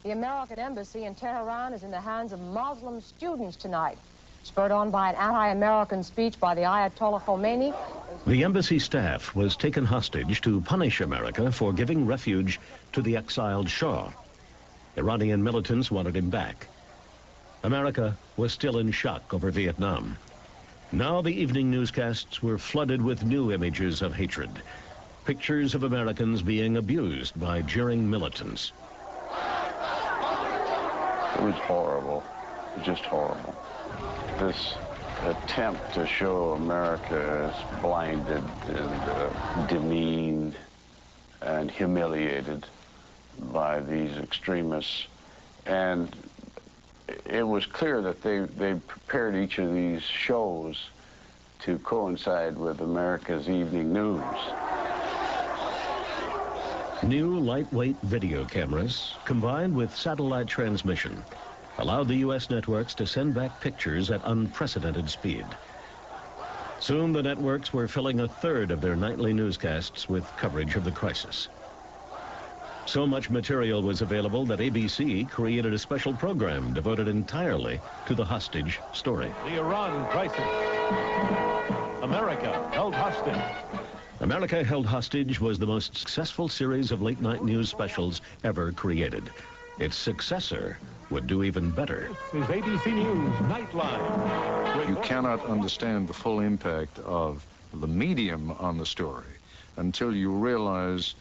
The American embassy in Tehran is in the hands of Muslim students tonight. Spurred on by an anti-American speech by the Ayatollah Khomeini. The embassy staff was taken hostage to punish America for giving refuge to the exiled Shah. Iranian militants wanted him back. America was still in shock over Vietnam. Now the evening newscasts were flooded with new images of hatred. Pictures of Americans being abused by jeering militants. It was horrible, just horrible. This attempt to show America as blinded and demeaned and humiliated by these extremists. And it was clear that they prepared each of these shows to coincide with America's evening news. New lightweight video cameras, combined with satellite transmission, allowed the U.S. networks to send back pictures at unprecedented speed. Soon the networks were filling a third of their nightly newscasts with coverage of the crisis. So much material was available that ABC created a special program devoted entirely to the hostage story. The Iran crisis. America held hostage. America Held Hostage was the most successful series of late-night news specials ever created. Its successor would do even better. This is ABC News Nightline. You cannot understand the full impact of the medium on the story until you realize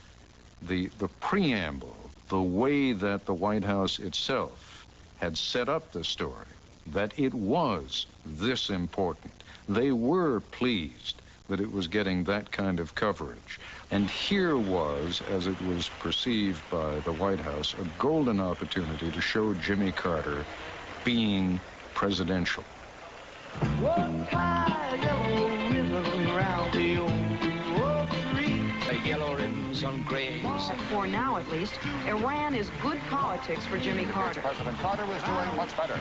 the preamble, the way that the White House itself had set up the story, that it was this important. They were pleased that it was getting that kind of coverage. And here was, as it was perceived by the White House, a golden opportunity to show Jimmy Carter being presidential. Yellow ribbons on graves. For now, at least, Iran is good politics for Jimmy Carter. President Carter was doing much better.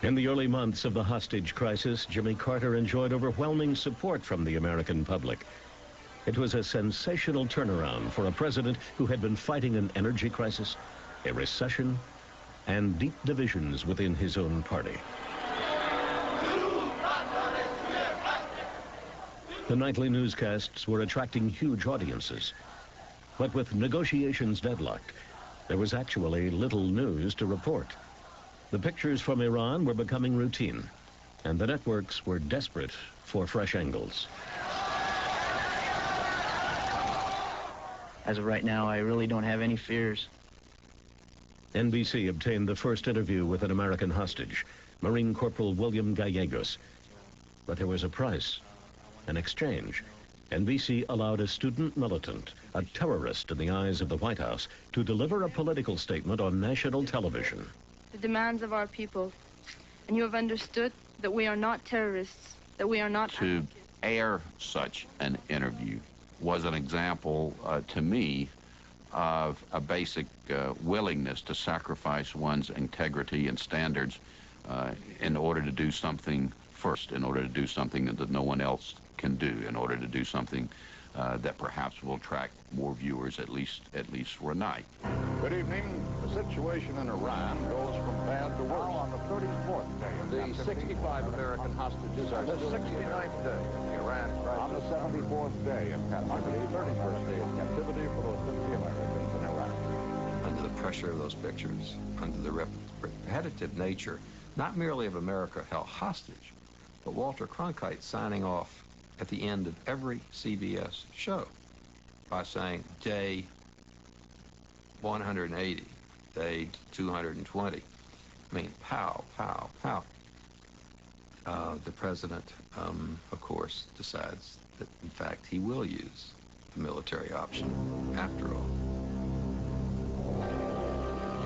In the early months of the hostage crisis, Jimmy Carter enjoyed overwhelming support from the American public. It was a sensational turnaround for a president who had been fighting an energy crisis, a recession, and deep divisions within his own party. The nightly newscasts were attracting huge audiences. But with negotiations deadlocked, there was actually little news to report. The pictures from Iran were becoming routine, and the networks were desperate for fresh angles. As of right now, I really don't have any fears. NBC obtained the first interview with an American hostage, Marine Corporal William Gallegos. But there was a price, an exchange. NBC allowed a student militant, a terrorist in the eyes of the White House, to deliver a political statement on national television. The demands of our people, and you have understood that we are not terrorists, that we are not... To air such an interview was an example to me of a basic willingness to sacrifice one's integrity and standards in order to do something first, in order to do something that no one else can do, in order to do something that perhaps will attract more viewers, at least for a night. Good evening. The situation in Iran goes from bad to worse. Now on the 34th day. The 65 American hostages are the 69th day in the Iran crisis. On the 74th day of captivity, 31st day of captivity for those 50 Americans in Iraq. Under the pressure of those pictures, under the repetitive nature, not merely of America held hostage, but Walter Cronkite signing off at the end of every CBS show by saying day 180, day 220. I mean, pow, pow, pow. The president, of course, decides that, in fact, he will use the military option after all.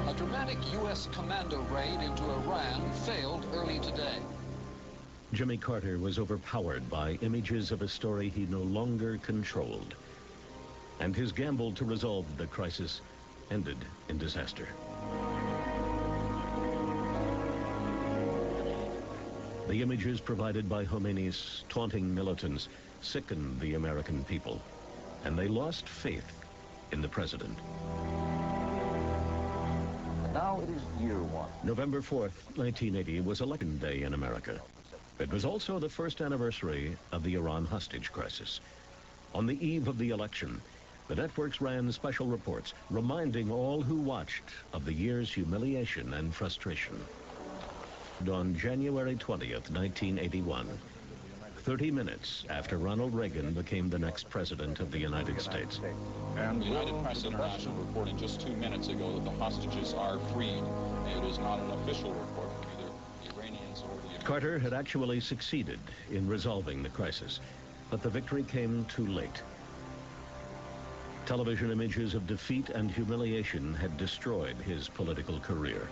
A dramatic U.S. commando raid into Iran failed early today. Jimmy Carter was overpowered by images of a story he no longer controlled. And his gamble to resolve the crisis ended in disaster. The images provided by Khomeini's taunting militants sickened the American people, and they lost faith in the president. Now it is year one. November 4th, 1980 was election day in America. It was also the first anniversary of the Iran hostage crisis. On the eve of the election, the networks ran special reports reminding all who watched of the year's humiliation and frustration. On January 20th, 1981, 30 minutes after Ronald Reagan became the next president of the United States. And the United Press International reported just 2 minutes ago that the hostages are freed. It is not an official report from either the Iranians or the... Carter had actually succeeded in resolving the crisis, but the victory came too late. Television images of defeat and humiliation had destroyed his political career.